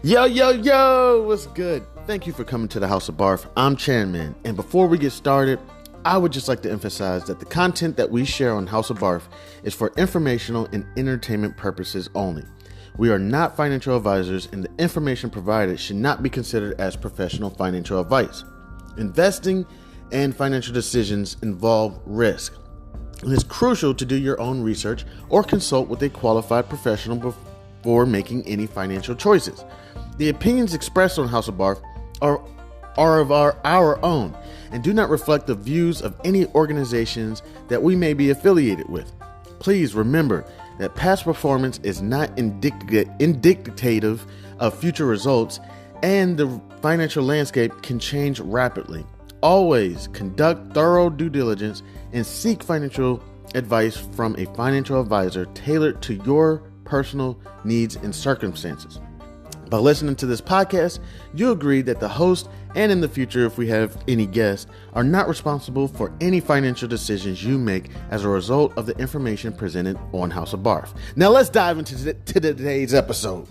Yo, yo, yo, what's good? Thank you for coming to the House of B.A.R.F. I'm Chanman, and before we get started, I would just like to emphasize that the content that we share on House of B.A.R.F. is for informational and entertainment purposes only. We are not financial advisors, and the information provided should not be considered as professional financial advice. Investing and financial decisions involve risk. It is crucial to do your own research or consult with a qualified professional before making any financial choices. The opinions expressed on House of B.A.R.F. are of our own and do not reflect the views of any organizations that we may be affiliated with. Please remember that past performance is not indicative of future results, and the financial landscape can change rapidly. Always conduct thorough due diligence and seek financial advice from a financial advisor tailored to your personal needs and circumstances. By listening to this podcast, you agree that the host and in the future, if we have any guests, are not responsible for any financial decisions you make as a result of the information presented on House of B.A.R.F. Now let's dive into today's episode.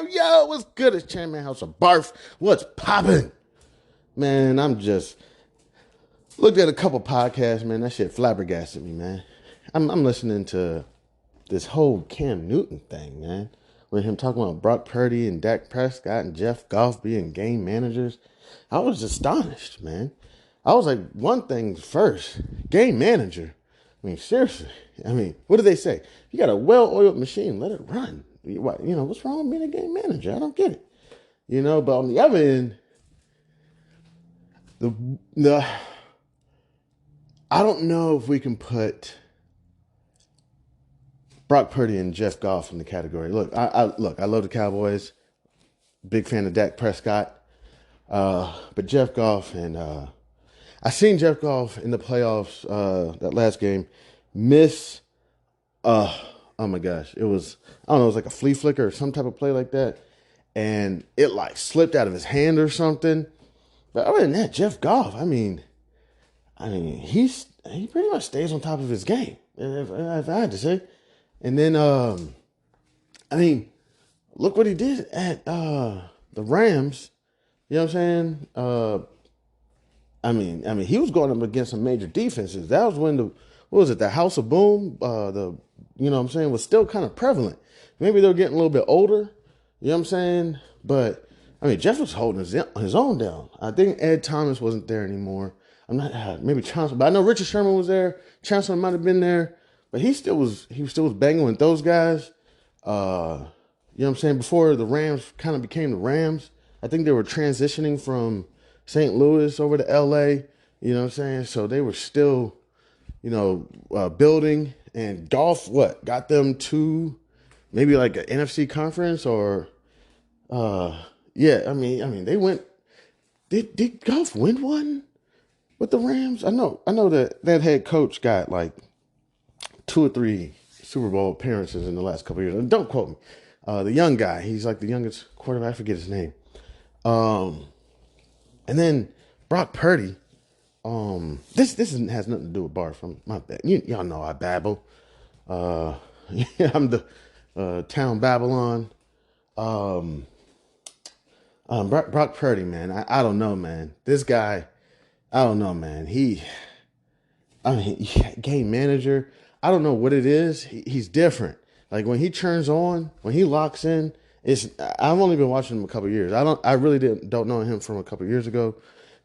Yo, what's good? It's Chanmanhouseofb.a.r.f. What's poppin'? Man, I'm just looked at a couple podcasts, man. That shit flabbergasted me, man. I'm listening to this whole Cam Newton thing, man. With him talking about Brock Purdy and Dak Prescott and Jeff Goff being game managers. I was astonished, man. I was like, one thing first, game manager. I mean, seriously. I mean, what do they say? You got a well-oiled machine, let it run. What's wrong with being a game manager? I don't get it. But on the other end, I don't know if we can put Brock Purdy and Jeff Goff in the category. Look, I love the Cowboys. Big fan of Dak Prescott. But Jeff Goff and I seen Jeff Goff in the playoffs that last game miss. Oh my gosh, it was like a flea flicker or some type of play like that, and it like slipped out of his hand or something. But other than that, Jeff Goff, I mean, he pretty much stays on top of his game, if I had to say. And then, look what he did at the Rams. You know what I'm saying? He was going up against some major defenses. That was when the House of Boom, was still kind of prevalent. Maybe they're getting a little bit older, you know what I'm saying? But, Jeff was holding his own down. I think Ed Thomas wasn't there anymore. Maybe Chancellor, but I know Richard Sherman was there. Chancellor might have been there, but he was banging with those guys. You know what I'm saying? Before the Rams kind of became the Rams, I think they were transitioning from St. Louis over to LA, you know what I'm saying? So they were still, building, and Golf, got them to maybe like an NFC conference or, they went, did Golf win one with the Rams? I know that head coach got like 2 or 3 Super Bowl appearances in the last couple of years. Don't quote me. The young guy, he's like the youngest quarterback. I forget his name. And then Brock Purdy, this has nothing to do with B.A.R.F. My bad. Y'all know I babble. I'm the town Babylon. Brock Purdy, man. I don't know, man. This guy, I don't know, man. Game manager. I don't know what it is. He's different. Like when he turns on, when he locks in, I've only been watching him a couple of years. I really don't know him from a couple of years ago.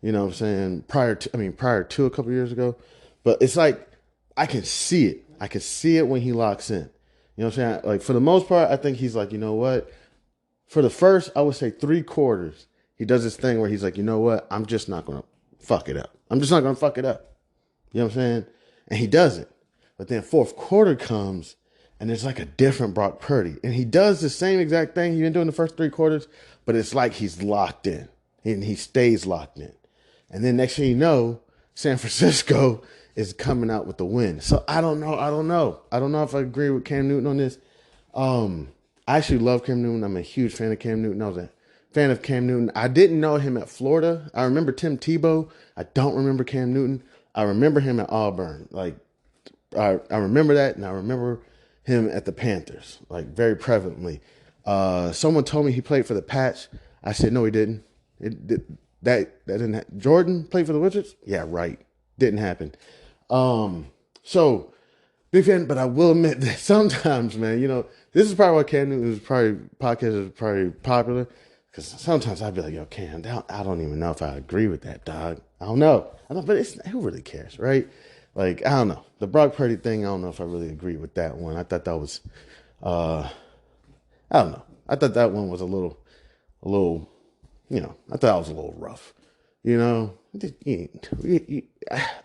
You know what I'm saying? Prior to a couple of years ago. But it's like I can see it. I can see it when he locks in. You know what I'm saying? Like for the most part, I think he's like, you know what? For the first, I would say 3 quarters, he does this thing where he's like, you know what? I'm just not going to fuck it up. I'm just not going to fuck it up. You know what I'm saying? And he does it. But then 4th quarter comes, and it's like a different Brock Purdy. And he does the same exact thing he's been doing the first 3 quarters, but it's like he's locked in. And he stays locked in. And then next thing you know, San Francisco is coming out with the win. So I don't know. I don't know if I agree with Cam Newton on this. I actually love Cam Newton. I'm a huge fan of Cam Newton. I was a fan of Cam Newton. I didn't know him at Florida. I remember Tim Tebow. I don't remember Cam Newton. I remember him at Auburn. Like, I remember that, and I remember him at the Panthers, like, very prevalently. Someone told me he played for the Pats. I said, no, he didn't. That didn't happen. Jordan played for the Wizards? Yeah, right. Didn't happen. So, big fan, but I will admit that sometimes, man, this is probably why Cam Newton's podcast is probably popular. Because sometimes I'd be like, yo, Cam, I don't even know if I agree with that, dog. I don't know. But who really cares, right? Like, I don't know. The Brock Purdy thing, I don't know if I really agree with that one. I thought that was, I don't know. I thought that one was a little, I thought that was a little rough.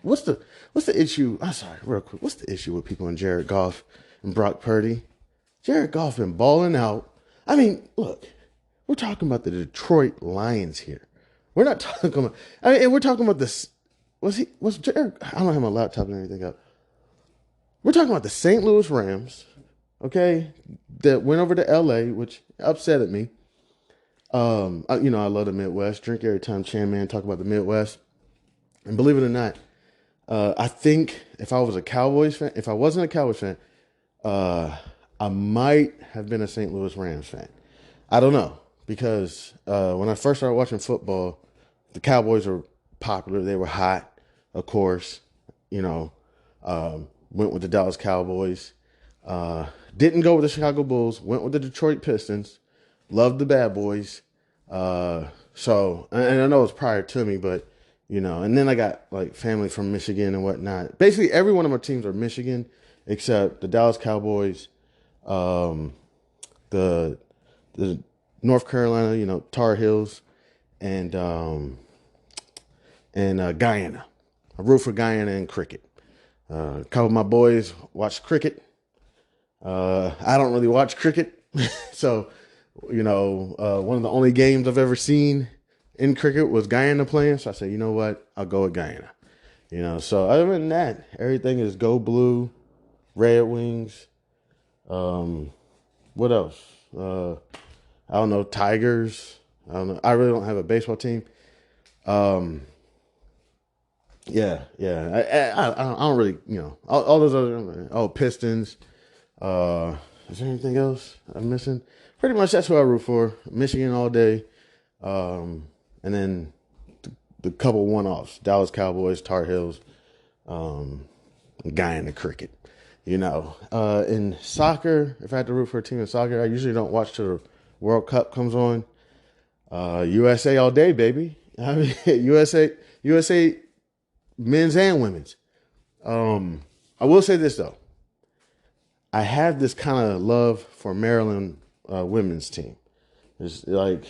What's the issue? I'm sorry, real quick. What's the issue with people in Jared Goff and Brock Purdy? Jared Goff been balling out. I mean, look, we're talking about the Detroit Lions here. We're not talking about. And we're talking about this. Was Jared? I don't have my laptop and everything up. We're talking about the St. Louis Rams, okay, that went over to LA, which upset me. I love the Midwest. Drink every time Chanman talk about the Midwest. And believe it or not, I think if I wasn't a Cowboys fan, I might have been a St. Louis Rams fan. I don't know, because when I first started watching football, the Cowboys were popular. They were hot, of course. Went with the Dallas Cowboys. Didn't go with the Chicago Bulls. Went with the Detroit Pistons. Loved the Bad Boys. So, and I know it was prior to me, but, and then I got like family from Michigan and whatnot. Basically, every one of my teams are Michigan, except the Dallas Cowboys, the North Carolina, Tar Heels, and Guyana. I root for Guyana and cricket. A couple of my boys watch cricket. I don't really watch cricket. So, one of the only games I've ever seen in cricket was Guyana playing. So I said, you know what? I'll go with Guyana. So other than that, everything is go blue, Red Wings. What else? I don't know, Tigers. I don't know. I really don't have a baseball team. Yeah. I don't really, all those other, Pistons. Is there anything else I'm missing? Pretty much that's who I root for. Michigan all day. And then the couple one-offs. Dallas Cowboys, Tar Heels, Guyana cricket. In soccer, if I had to root for a team in soccer, I usually don't watch till the World Cup comes on. USA all day, baby. I mean, USA men's and women's. I will say this, though. I have this kind of love for Maryland women's team. It's like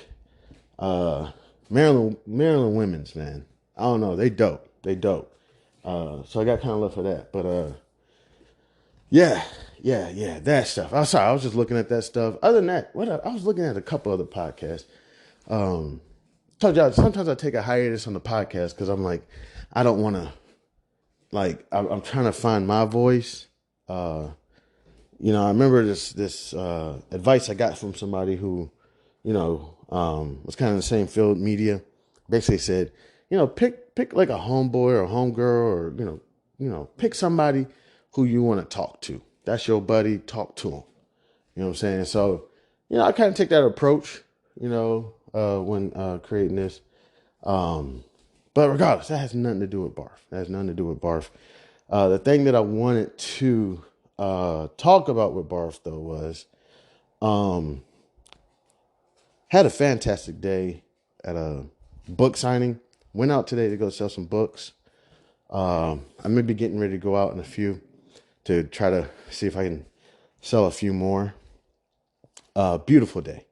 Maryland women's, man. I don't know. They dope. So I got kind of love for that. But yeah, that stuff. I'm sorry. I was just looking at that stuff. Other than that, I was looking at a couple other podcasts. Told y'all, sometimes I take a hiatus on the podcast because I'm like, I don't want to, like, I'm trying to find my voice. I remember this advice I got from somebody who, was kind of in the same field, media. Basically said, pick like a homeboy or a homegirl or, pick somebody who you want to talk to. That's your buddy. Talk to them. You know what I'm saying? So, I kind of take that approach, when creating this. But regardless, that has nothing to do with B.A.R.F. The thing that I wanted to talk about with B.A.R.F. though was had a fantastic day at a book signing. Went out today to go sell some books. I may be getting ready to go out in a few to try to see if I can sell a few more. Beautiful day.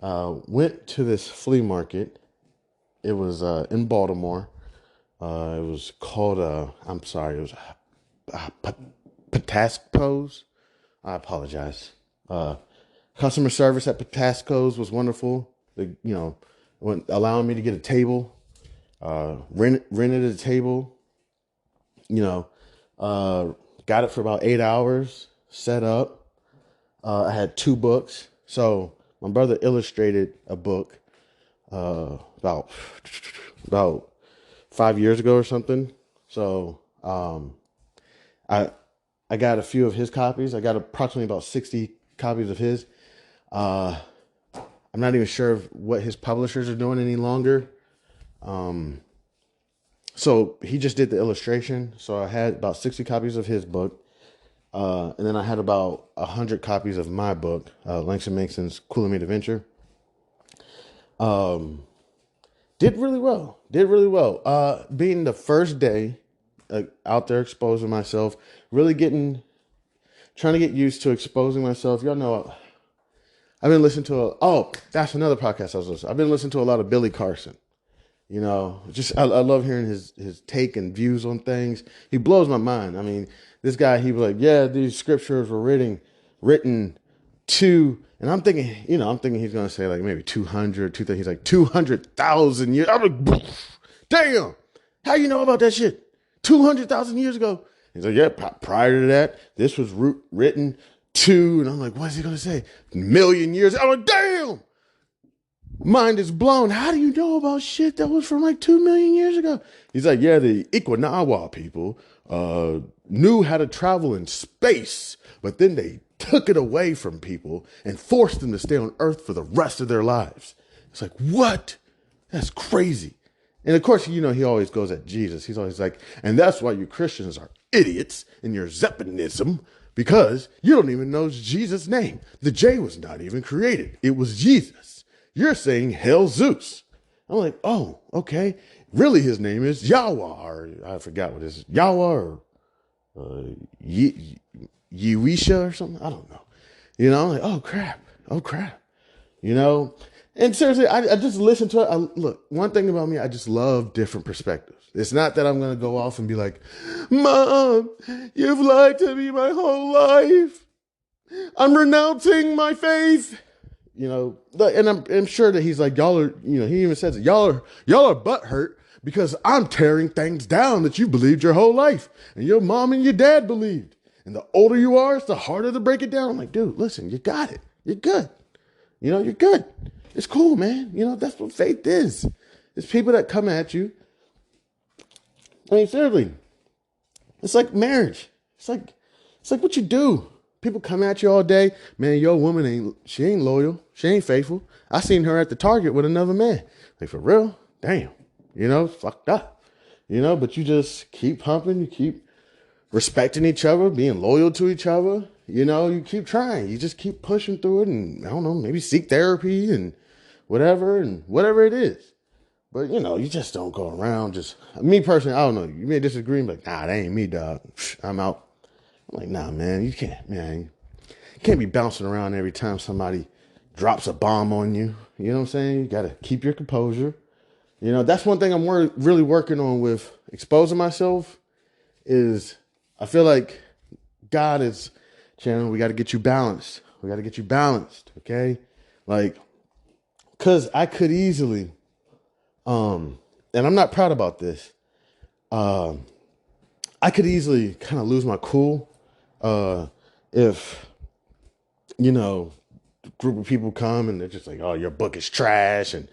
Went to this flea market. It was in Baltimore. It was called it was Patapsco's. I apologize. Customer service at Patapsco's was wonderful. Allowing me to get a table. Rented a table. Got it for about 8 hours. Set up. I had 2 books. So my brother illustrated a book. about 5 years ago or something. So I I got a few of his copies. I got approximately about 60 copies of his. Uh, I'm not even sure what his publishers are doing any longer. So he just did the illustration. So I had about 60 copies of his book. And then I had about 100 copies of my book, Langston Mason's Cool and Made Adventure. Did really well. Did really well. Being the first day out there exposing myself, really trying to get used to exposing myself. Y'all know, I've been listening to that's another podcast I was listening to. I've been listening to a lot of Billy Carson. You know, just I love hearing his take and views on things. He blows my mind. I mean, this guy, he was like, yeah, these scriptures were written to, and I'm thinking he's going to say like maybe 200, 230. He's like 200,000 years. I'm like, damn, how you know about that shit? 200,000 years ago. He's like, yeah, prior to that, this was written to, and I'm like, what is he going to say? Million years. I'm like, damn. Mind is blown. How do you know about shit that was from like 2 million years ago? He's like, yeah, the Ikwanawa people knew how to travel in space, but then they took it away from people and forced them to stay on Earth for the rest of their lives. It's like, what? That's crazy. And of course, you know, he always goes at Jesus. He's always like, and that's why you Christians are idiots in your Zeppanism, because you don't even know Jesus' name. The J was not even created. It was Jesus. You're saying Hell Zeus. I'm like, oh, okay. Really, his name is Yahweh, or I forgot what it is, Yahweh or Yewisha or something. I don't know. You know, I'm like, oh crap. You know, and seriously, I just listen to it. Look, one thing about me, I just love different perspectives. It's not that I'm going to go off and be like, Mom, you've lied to me my whole life. I'm renouncing my faith. You know, and I'm sure that he's like, y'all are, you know, he even says it, y'all are butthurt because I'm tearing things down that you believed your whole life and your mom and your dad believed. And the older you are, it's the harder to break it down. I'm like, dude, listen, you got it. You're good. You know, you're good. It's cool, man. You know, that's what faith is. It's people that come at you. I mean, seriously, it's like marriage. It's like what you do. People come at you all day. Man, your woman she ain't loyal. She ain't faithful. I seen her at the Target with another man. Like, for real? Damn. You know, fucked up. You know, but you just keep pumping. You keep respecting each other, being loyal to each other. You know, you keep trying. You just keep pushing through it and, I don't know, maybe seek therapy and whatever it is. But, you know, you just don't go around just, me personally, I don't know. You may disagree, but nah, that ain't me, dog. I'm out. I'm like, nah, man, you can't be bouncing around every time somebody drops a bomb on you. You know what I'm saying? You got to keep your composure. You know, that's one thing I'm really working on with exposing myself is I feel like God is, Shannon, we got to get you balanced. We got to get you balanced, okay? Like, because I could easily, and I'm not proud about this, I could easily kind of lose my cool if, you know, a group of people come and they're just like, oh, your book is trash and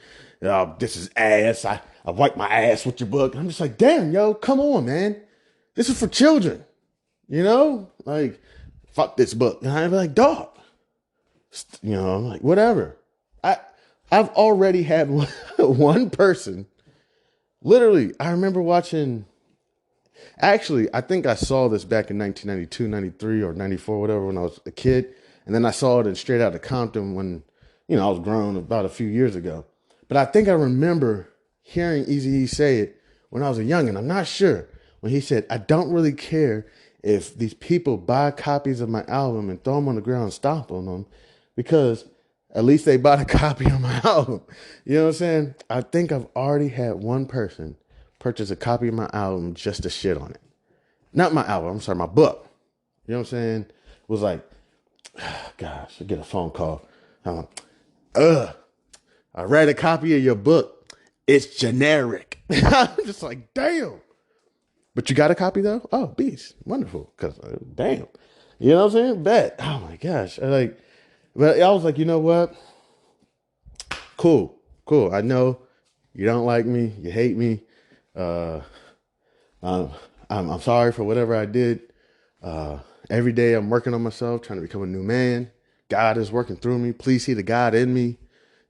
this is ass. I wipe my ass with your book. And I'm just like, damn, yo, come on, man. This is for children, you know, like, fuck this book. And I'd be like, dog, you know, like, whatever. I've already had one person, literally, I remember watching. Actually, I think I saw this back in 1992, 93, or 94, whatever, when I was a kid. And then I saw it in Straight Outta Compton when, you know, I was grown about a few years ago. But I think I remember hearing Eazy-E say it when I was a youngin'. I'm not sure. When he said, I don't really care if these people buy copies of my album and throw them on the ground and stomp on them, because at least they bought a copy of my album. You know what I'm saying? I think I've already had one person purchase a copy of my album just to shit on it. Not my album, I'm sorry, my book. You know what I'm saying? It was like, gosh, I get a phone call. I'm like, I read a copy of your book. It's generic. I'm just like, damn. But you got a copy though? Oh, beast. Wonderful. Because, damn. You know what I'm saying? Bet. Oh my gosh. But I was like, you know what? Cool. cool. I know you don't like me. You hate me. Uh, um, I'm sorry for whatever I did. Uh, every day I'm working on myself, trying to become a new man. God is working through me. Please see the God in me.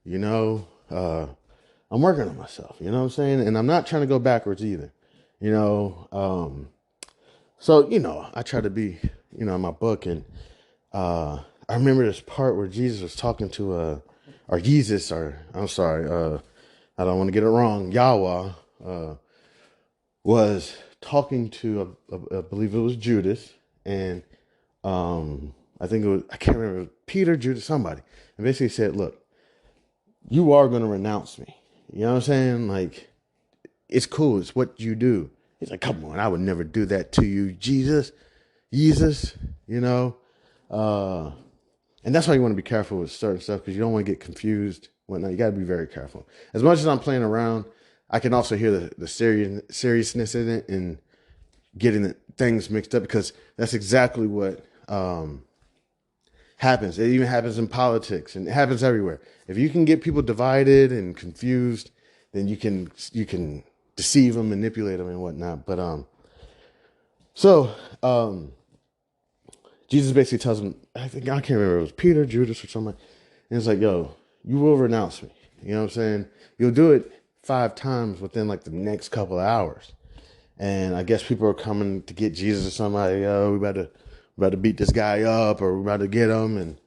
You know, I'm working on myself. You know what I'm saying? And I'm not trying to go backwards either. You know, so, I try to be, in my book. And I remember this part where Jesus was talking to, I'm sorry, I don't want to get it wrong. Yahweh was talking to, I believe it was Judas. And I think I can't remember, it was Peter, Judas, somebody. And basically said, look, you are going to renounce me. You know what I'm saying? Like, it's cool. It's what you do. He's like, come on, I would never do that to you, Jesus, you know? And that's why you want to be careful with certain stuff, because you don't want to get confused. Whatnot. You got to be very careful. As much as I'm playing around, I can also hear the seriousness in it and getting things mixed up, because that's exactly what happens. It even happens in politics, and it happens everywhere. If you can get people divided and confused, then you can deceive them, manipulate them, and whatnot. But so Jesus basically tells him, I can't remember, it was Peter, Judas, or something. And it's like, yo, you will renounce me. You know what I'm saying? You'll do it 5 times within like the next couple of hours. And I guess people are coming to get Jesus or somebody. Yo, we about to beat this guy up, or we about to get him. And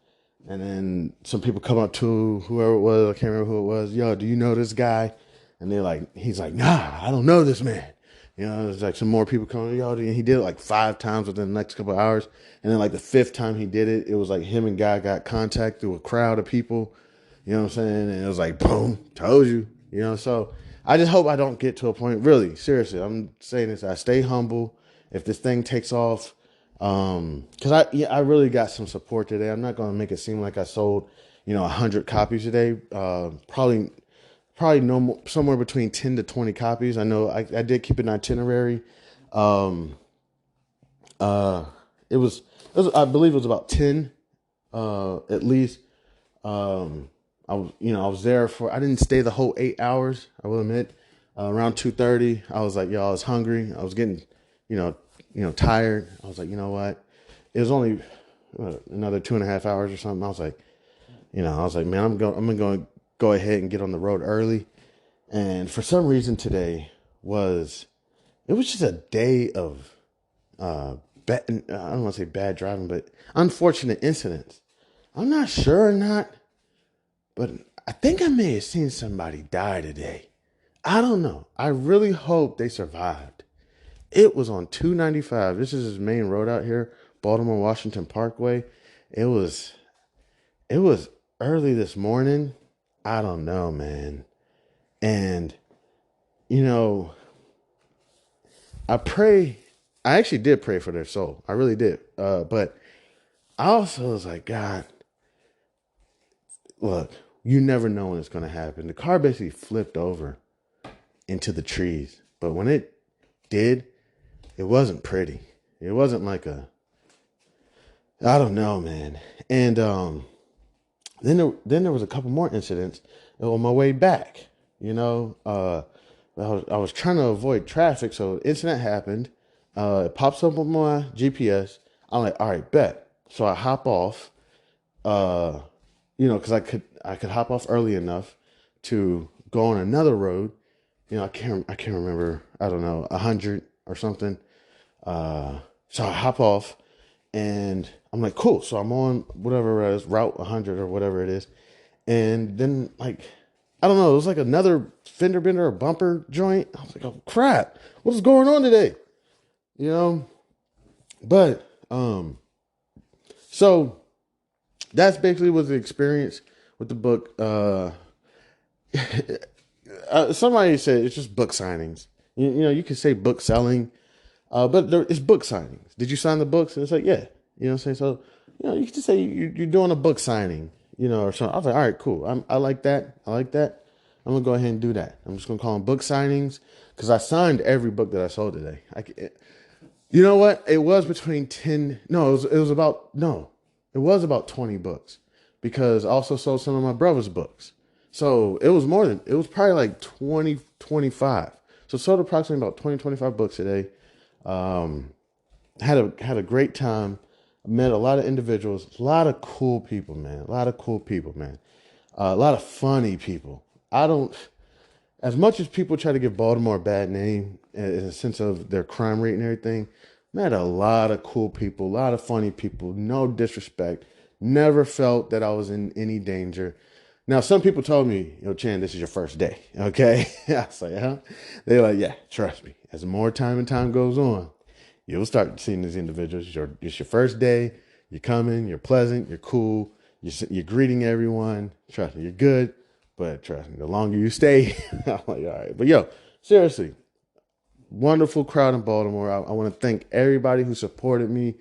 then some people come up to whoever it was, I can't remember who it was. Yo, do you know this guy? And he's like, nah, I don't know this man. There's like some more people coming. Yo, he did it like 5 times within the next couple of hours. And then like the 5th time he did it, it was like him and God got contact through a crowd of people. You know what I'm saying? And it was like, boom, told you. So I just hope I don't get to a point, really, seriously, I'm saying this, I stay humble. If this thing takes off, because I really got some support today. I'm not going to make it seem like I sold, 100 copies today. Probably no more, somewhere between 10 to 20 copies. I know I did keep an itinerary. It was, I believe it was about 10, at least. I was there I didn't stay the whole 8 hours. I will admit, around 2:30, I was like, I was hungry. I was getting, tired. I was like, you know what? It was only another 2.5 hours or something. I was like, man, I'm going to go ahead and get on the road early. And for some reason today it was just a day of, I don't want to say bad driving, but unfortunate incidents. I'm not sure or not, but I think I may have seen somebody die today. I don't know. I really hope they survived. It was on 295. This is his main road out here, Baltimore Washington Parkway. It was early this morning. I don't know, man. And, I actually did pray for their soul. I really did. But I also was like, God, look, you never know when it's going to happen. The car basically flipped over into the trees. But when it did, it wasn't pretty. It wasn't like I don't know, man. And then there was a couple more incidents on my way back. I was trying to avoid traffic, so an incident happened. It pops up on my GPS. I'm like, all right, bet. So I hop off. Because I could hop off early enough to go on another road. I can't remember. I don't know, 100 or something. So I hop off, and I'm like, cool. So I'm on whatever it is, Route 100 or whatever it is, and then I don't know, it was like another fender bender or bumper joint. I was like, oh crap, what is going on today? But so that's basically was the experience with the book. Somebody said it's just book signings. You can say book selling, but it's book signings. Did you sign the books? And it's like, yeah. You know what I'm saying? So, you can just say you're doing a book signing, or something. I was like, all right, cool. I like that. I'm going to go ahead and do that. I'm just going to call them book signings, because I signed every book that I sold today. You know what? It was between 10. No, it was about 20 books, because I also sold some of my brother's books. So it was it was probably like 20, 25. So sold approximately about 20, 25 books today. Um, had a great time. Met a lot of individuals, a lot of cool people, man. A lot of cool people, man. A lot of funny people. I don't, as much as people try to give Baltimore a bad name in a sense of their crime rate and everything, met a lot of cool people, a lot of funny people, no disrespect. Never felt that I was in any danger. Now, some people told me, Chan, this is your first day. Okay. I was like, huh? They're like, yeah, trust me. As more time and time goes on, you'll start seeing these individuals. It's your first day. You're coming. You're pleasant. You're cool. You're greeting everyone. Trust me, you're good. But trust me, the longer you stay, I'm like, all right. But yo, seriously, wonderful crowd in Baltimore. I want to thank everybody who supported me.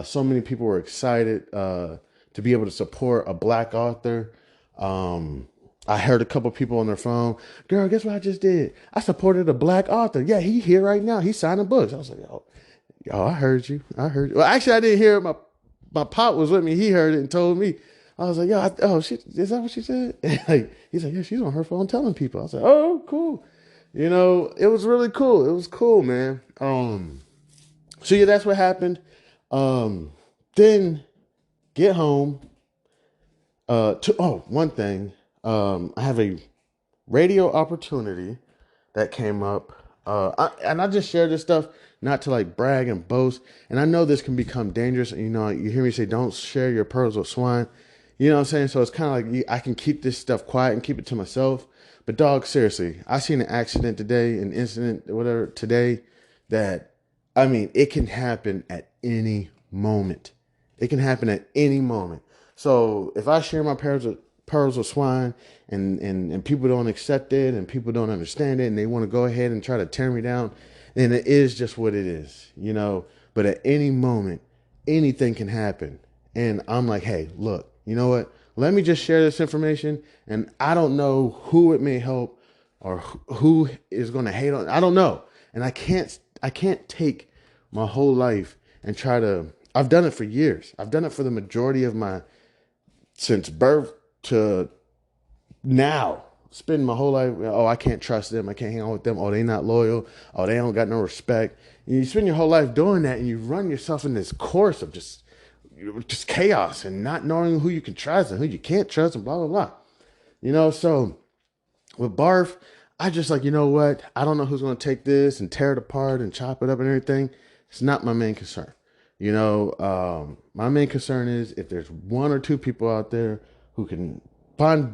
So many people were excited to be able to support a Black author. I heard a couple people on their phone, girl, guess what I just did? I supported a Black author. Yeah, he here right now. He's signing books. I was like, yo, I heard you. I heard you. Well, actually, I didn't hear it. My pop was with me. He heard it and told me. I was like, yo, is that what she said? He's like, yeah, she's on her phone telling people. I was like, oh, cool. It was really cool. It was cool, man. So yeah, that's what happened. Then get home. One thing. I have a radio opportunity that came up. I just share this stuff not to like brag and boast. And I know this can become dangerous. You hear me say, don't share your pearls with swine. You know what I'm saying? So it's kind of like I can keep this stuff quiet and keep it to myself. But dog, seriously, I seen an accident today, an incident, whatever today that, I mean, it can happen at any moment. It can happen at any moment. So if I share my pearls of swine and people don't accept it and people don't understand it and they want to go ahead and try to tear me down, then it is just what it is, But at any moment, anything can happen. And I'm like, hey, look, you know what? Let me just share this information. And I don't know who it may help or who is going to hate on it. I don't know. And I can't take my whole life and try to, I've done it for years. I've done it for the majority of since birth to now. Spend my whole life, I can't trust them. I can't hang out with them. Oh, they not loyal. Oh, they don't got no respect. And you spend your whole life doing that and you run yourself in this course of just chaos and not knowing who you can trust and who you can't trust and blah, blah, blah. So with B.A.R.F., I just like, you know what? I don't know who's going to take this and tear it apart and chop it up and everything. It's not my main concern. My main concern is if there's one or two people out there who can find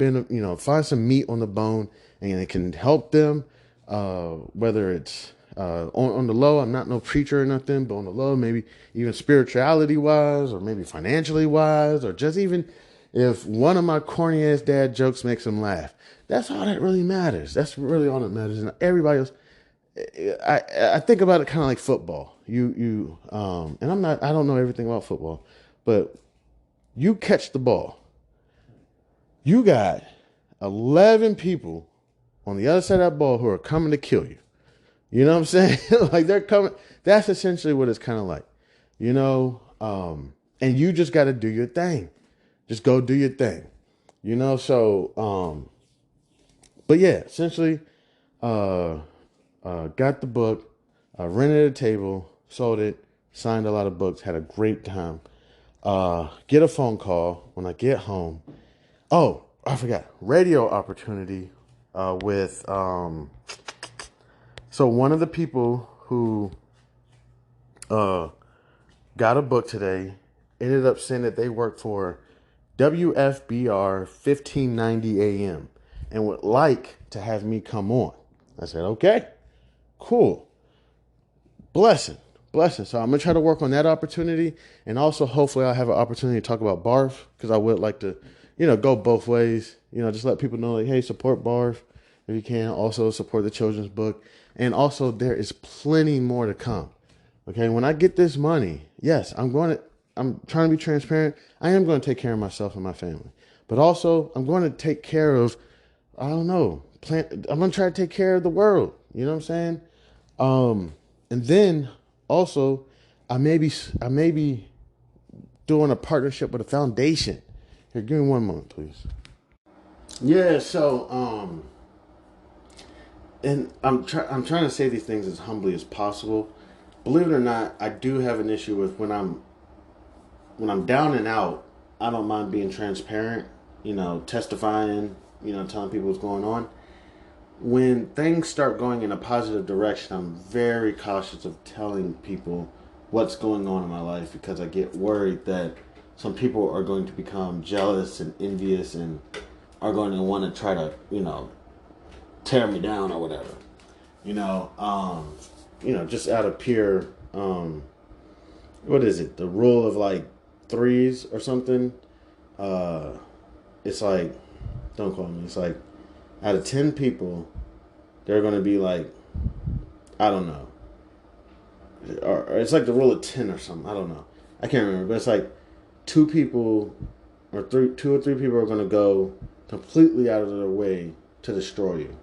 some meat on the bone and it can help them, whether it's on the low. I'm not no preacher or nothing, but on the low, maybe even spirituality wise, or maybe financially wise, or just even if one of my corny ass dad jokes makes them laugh. That's all that really matters. That's really all that matters. And everybody else, I think about it kind of like football. And I don't know everything about football, but you catch the ball. You got 11 people on the other side of that ball who are coming to kill you. You know what I'm saying? Like they're coming. That's essentially what it's kind of like, and you just got to do your thing. Just go do your thing, So, but yeah, essentially, got the book, rented a table, sold it, signed a lot of books, had a great time. Get a phone call when I get home. Oh, I forgot. Radio opportunity with so one of the people who got a book today ended up saying that they work for WFBR 1590 AM and would like to have me come on. I said, okay, cool. Blessing. So I'm going to try to work on that opportunity. And also, hopefully, I'll have an opportunity to talk about B.A.R.F. because I would like to, go both ways. Just let people know, like, hey, support B.A.R.F. if you can. Also, support the children's book. And also, there is plenty more to come. Okay, when I get this money, yes, I'm trying to be transparent. I am going to take care of myself and my family. But also, I'm going to take care of, I'm going to try to take care of the world. You know what I'm saying? And then also, I may be doing a partnership with a foundation. Here, give me one moment, please. Yeah, so and I'm trying to say these things as humbly as possible. Believe it or not, I do have an issue with when I'm down and out. I don't mind being transparent, testifying, telling people what's going on. When things start going in a positive direction, I'm very cautious of telling people what's going on in my life because I get worried that some people are going to become jealous and envious and are going to want to try to, tear me down or whatever. You know, um, just out of pure, what is it? The rule of like threes or something. Uh, it's like, don't call me. It's like out of 10 people, they're going to be like, I don't know. Or it's like the rule of 10 or something. I don't know. I can't remember. But it's like two people or two or three people are going to go completely out of their way to destroy you.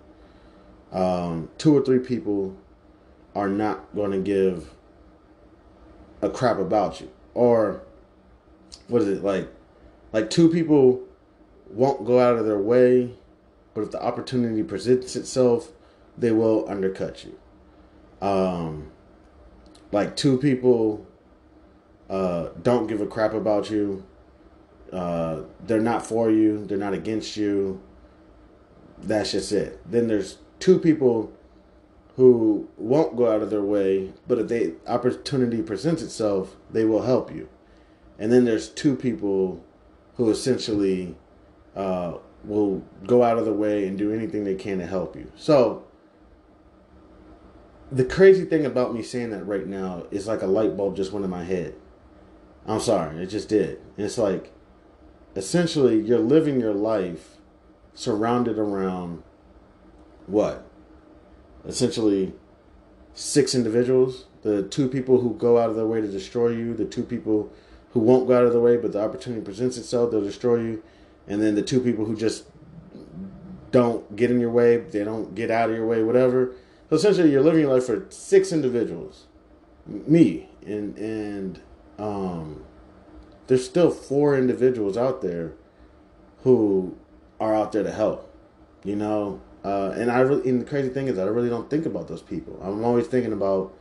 Two or three people are not going to give a crap about you. Or what is it like two people won't go out of their way, but if the opportunity presents itself, they will undercut you. Um, like two people don't give a crap about you. They're not for you. They're not against you. That's just it. Then there's two people who won't go out of their way, but if the opportunity presents itself, they will help you. And then there's two people who essentially will go out of the way and do anything they can to help you. So the crazy thing about me saying that right now is like a light bulb just went in my head. I'm sorry, it just did. And it's like essentially you're living your life surrounded around what? Essentially six individuals. The two people who go out of their way to destroy you, the two people who won't go out of their way, but the opportunity presents itself, they'll destroy you. And then the two people who just don't get in your way, they don't get out of your way, whatever. So essentially, you're living your life for six individuals, me, and there's still four individuals out there who are out there to help, and and the crazy thing is, I really don't think about those people. I'm always thinking about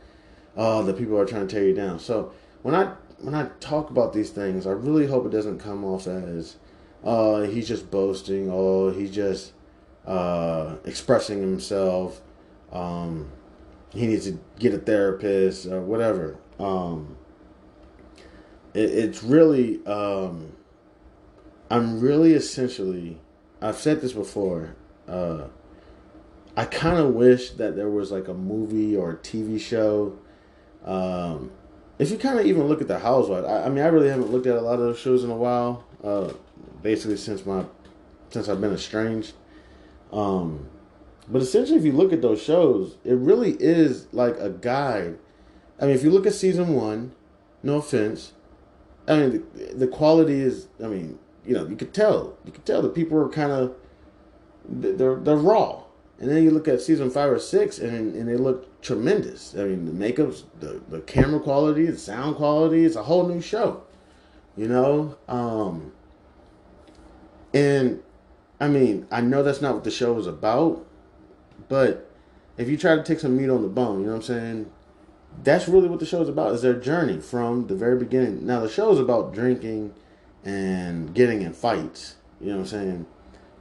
the people who are trying to tear you down. So when I talk about these things, I really hope it doesn't come off as, he's just boasting, he's just expressing himself. Um, he needs to get a therapist or whatever. It's really, I'm really essentially, I've said this before. I kind of wish that there was like a movie or a TV show. If you kind of even look at the Housewives, I mean, I really haven't looked at a lot of those shows in a while. Basically, since I've been estranged. Um, but essentially, if you look at those shows, it really is like a guide. I mean, if you look at season one, no offense, I mean the quality is. I mean, you could tell. You could tell the people are kind of they're raw. And then you look at season 5 or 6, and they look tremendous. I mean, the makeups, the camera quality, the sound quality, it's a whole new show. You know, and I mean, I know that's not what the show is about, but if you try to take some meat on the bone, you know what I'm saying? That's really what the show is about. Is their journey from the very beginning. Now the show is about drinking and getting in fights. You know what I'm saying?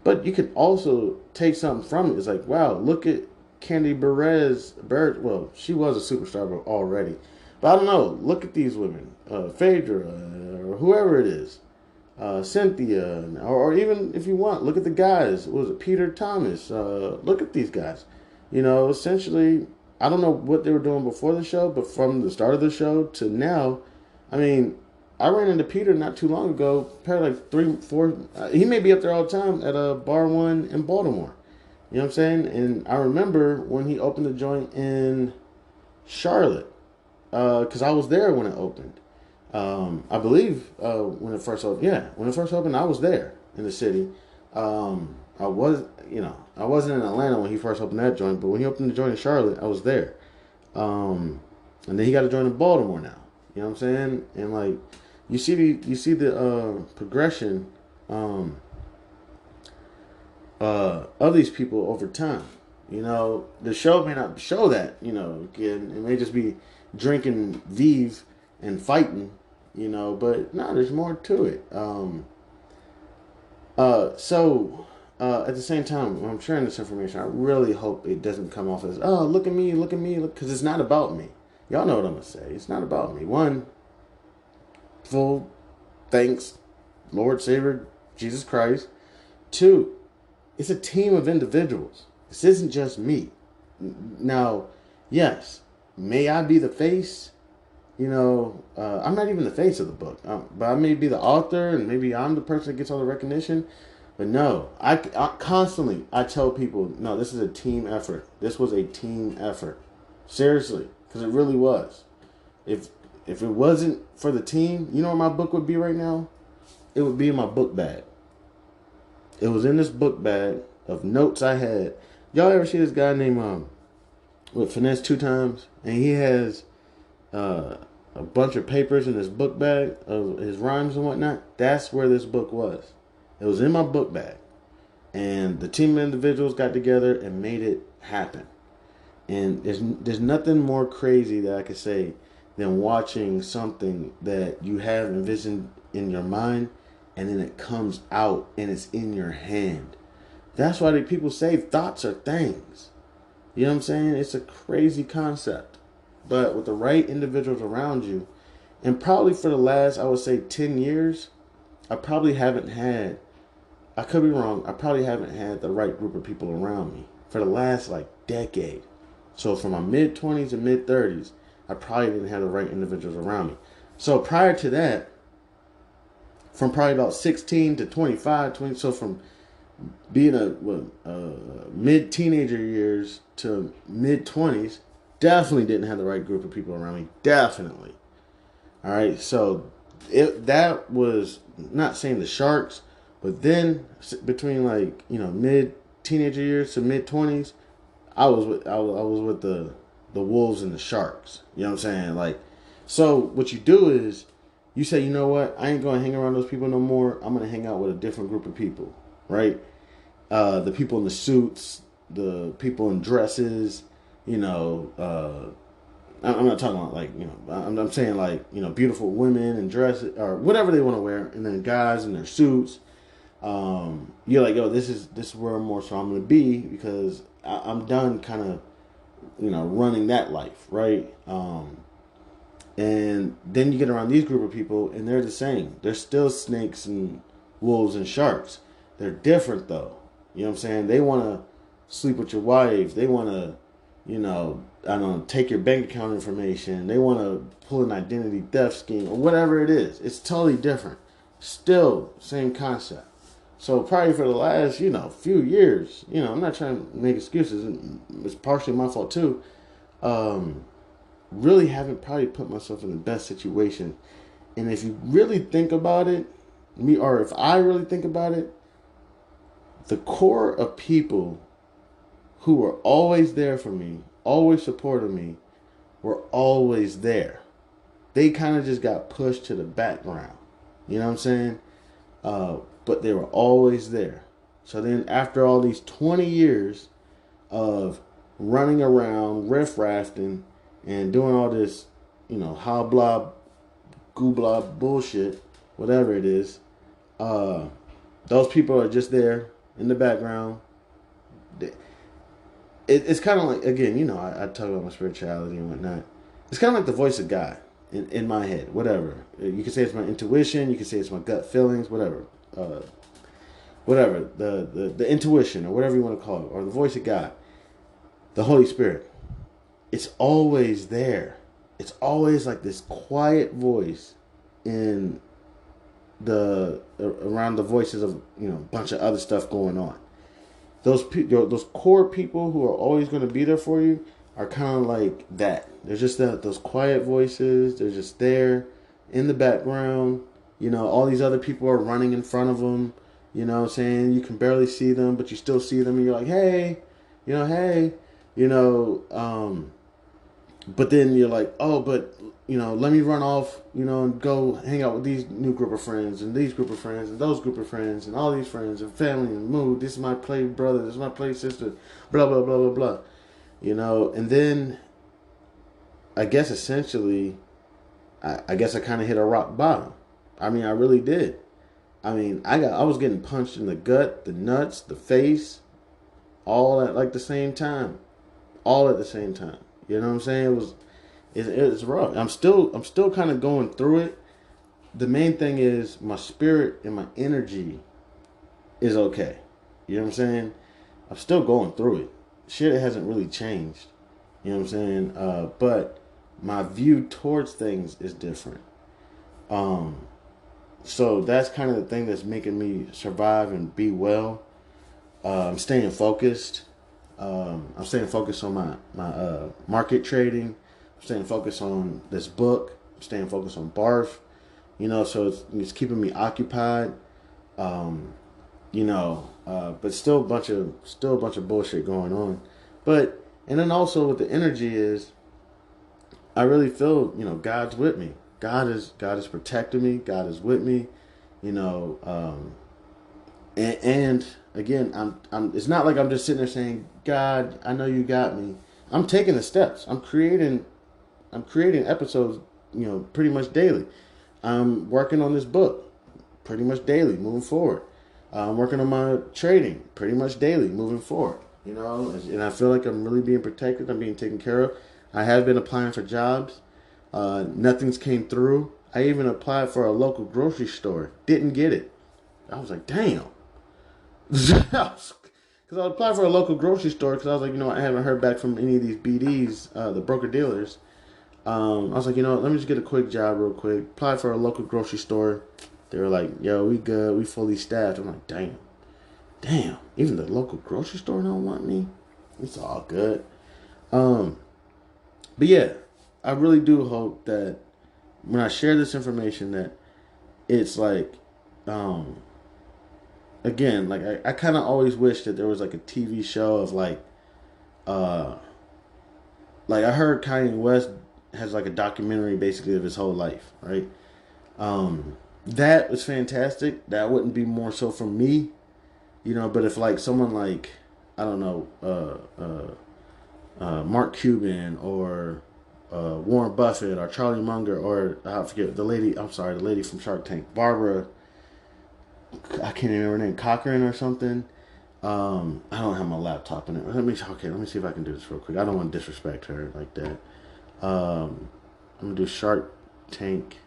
But you can also take something from it. It's like, wow, look at Candy Perez. Well, she was a superstar already. But I don't know. Look at these women. Phaedra, or whoever it is. Cynthia. Or even if you want, look at the guys. What was it? Peter Thomas. Look at these guys. Essentially, I don't know what they were doing before the show, but from the start of the show to now, I mean, I ran into Peter not too long ago, probably like 3, 4. He may be up there all the time at a Bar One in Baltimore. You know what I'm saying? And I remember when he opened the joint in Charlotte, because I was there when it opened. I believe when it first opened. Yeah, when it first opened, I was there in the city. I wasn't in Atlanta when he first opened that joint, but when he opened the joint in Charlotte, I was there. And then he got a joint in Baltimore now. You know what I'm saying? And like, you see the progression. of these people over time. You know, the show may not show that. You know, again, it may just be drinking Vive and fighting. You know, but no, there's more to it. At the same time, when I'm sharing this information, I really hope it doesn't come off as, oh, look at me, because it's not about me. Y'all know what I'm going to say. It's not about me. One, full thanks, Lord Savior, Jesus Christ. Two, it's a team of individuals. This isn't just me. Now, yes, may I be the face? You know, I'm not even the face of the book, but I may be the author, and maybe I'm the person that gets all the recognition. But no, I constantly I tell people, no, this is a team effort. This was a team effort, seriously, because it really was. If it wasn't for the team, you know where my book would be right now? It would be in my book bag. It was in this book bag of notes I had. Y'all ever see this guy named with Finesse Two Times, and he has a bunch of papers in his book bag of his rhymes and whatnot? That's where this book was. It was in my book bag. And the team of individuals got together and made it happen. And there's nothing more crazy that I could say than watching something that you have envisioned in your mind and then it comes out and it's in your hand. That's why people say thoughts are things. You know what I'm saying? It's a crazy concept. But with the right individuals around you, and probably for the last, I would say, 10 years, I probably haven't had, I could be wrong, I probably haven't had the right group of people around me for the last, decade. So from my mid-20s and mid-30s, I probably didn't have the right individuals around me. So prior to that, from probably about 16 to 25, 20, so from being a mid-teenager years to mid-20s, definitely didn't have the right group of people around me. Definitely. All right, so that was not saying the sharks, but then between mid teenager years to mid 20s, I was with the wolves and the sharks. You know what I'm saying? So what you do is you say, you know what, I ain't gonna hang around those people no more. I'm gonna hang out with a different group of people, right? The people in the suits, the people in dresses, I'm not talking about I'm saying beautiful women and dresses or whatever they want to wear, and then guys in their suits. You're like, yo, this is where more so I'm gonna be because I'm done kind of running that life, right? And then you get around these group of people and they're the same. They're still snakes and wolves and sharks. They're different though. You know what I'm saying? They want to sleep with your wife. They want to take your bank account information. They want to pull an identity theft scheme or whatever it is. It's totally different. Still, same concept. So probably for the last, few years, I'm not trying to make excuses. It's partially my fault too. Really haven't probably put myself in the best situation. And if you really think about it, if I really think about it, the core of people who were always there for me, always supported me, were always there. They kind of just got pushed to the background. You know what I'm saying? But they were always there. So then after all these 20 years of running around, riff-rafting, and doing all this, hobla, goobla bullshit, whatever it is, those people are just there in the background. It's kind of like, again, I talk about my spirituality and whatnot. It's kind of like the voice of God in my head, whatever. You can say it's my intuition, you can say it's my gut feelings, whatever. Whatever, the intuition or whatever you want to call it, or the voice of God, the Holy Spirit. It's always there. It's always like this quiet voice in around the voices of a bunch of other stuff going on. Those core people who are always going to be there for you are kind of like that. They're just those quiet voices. They're just there in the background. All these other people are running in front of them. You know what I'm saying? You can barely see them, but you still see them, and you're like, hey, hey. But then you're like, oh, but let me run off, and go hang out with these new group of friends and these group of friends and those group of friends and all these friends and family and move. This is my play brother. This is my play sister. Blah blah blah blah blah. And then I guess essentially, I guess I kind of hit a rock bottom. I mean, I really did. I mean, I was getting punched in the gut, the nuts, the face, all at like the same time, all at the same time. You know what I'm saying? It's rough. I'm still kind of going through it. The main thing is my spirit and my energy is okay. You know what I'm saying? I'm still going through it. Shit hasn't really changed. You know what I'm saying? But my view towards things is different. Um, so that's kind of the thing that's making me survive and be well. I'm staying focused. I'm staying focused on my market trading. I'm staying focused on this book. I'm staying focused on BARF. So it's keeping me occupied. Um, but still a bunch of bullshit going on. But and then also with the energy is I really feel God's with me. God is protecting me. God is with me. You know, and again, I'm. It's not like I'm just sitting there saying, God, I know you got me. I'm taking the steps. I'm creating episodes. Pretty much daily. I'm working on this book pretty much daily, moving forward. I'm working on my trading pretty much daily, moving forward. And I feel like I'm really being protected. I'm being taken care of. I have been applying for jobs. Nothing's came through. I even applied for a local grocery store. Didn't get it. I was like, damn. Because I applied for a local grocery store because I was like, I haven't heard back from any of these BDs, the broker dealers. I was like, let me just get a quick job real quick. Applied for a local grocery store. They were like, yo, we good. We fully staffed. I'm like, damn. Damn. Even the local grocery store don't want me. It's all good. Um, but yeah, I really do hope that when I share this information that it's like, um, again, like I kind of always wish that there was like a TV show of uh, like I heard Kanye West has like a documentary basically of his whole life, right? That was fantastic. That wouldn't be more so for me, but if like someone like, I don't know, Mark Cuban or Warren Buffett or Charlie Munger or I forget the lady. I'm sorry, the lady from Shark Tank, Barbara. I can't even remember her name, Cochran or something. I don't have my laptop in it. Let me see if I can do this real quick. I don't want to disrespect her like that. I'm gonna do Tank,